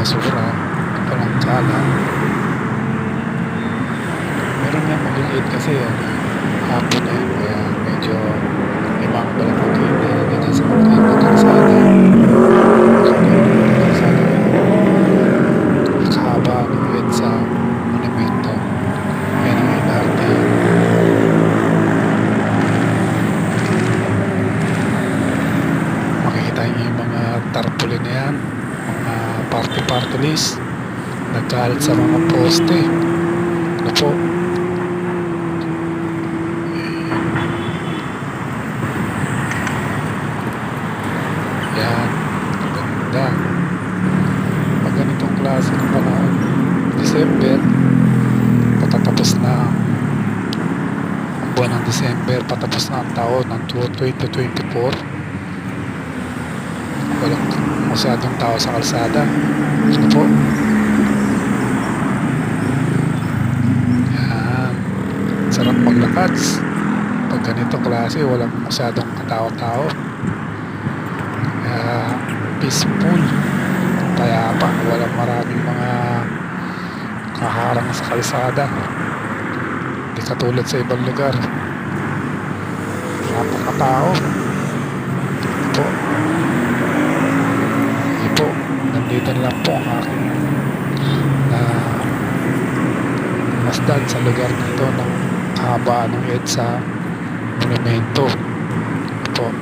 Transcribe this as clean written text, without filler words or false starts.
basura, walang kalat. Meron nga maliliit kasi hapon na yun, kaya medyo may mga balakugin na ganyan sa mga kalsada. Kalsada nakahaba ng EDSA monumento. Yan ang LRT. Makikita niyo yung mga tarpaulin na yan, mga party list nagkalat sa mga poste. Ano po? Yan, ganda. Pag ganitong klase ng panahon, December, patatapos na ang buwan ng December, patapos na ang taon ng 2024. Walang masyadong tao sa kalsada. Ano po? Yan, sarap maglakad. Pag ganitong klase, walang masyadong katao-tao. Peaceful, payapa, walang maraming mga kaharang sa kalsada, hindi katulad sa ibang lugar, napakatao po. Hindi po, nandito na lang po ang aking masdan sa lugar nito ng kahabaan ng EDSA monumento po.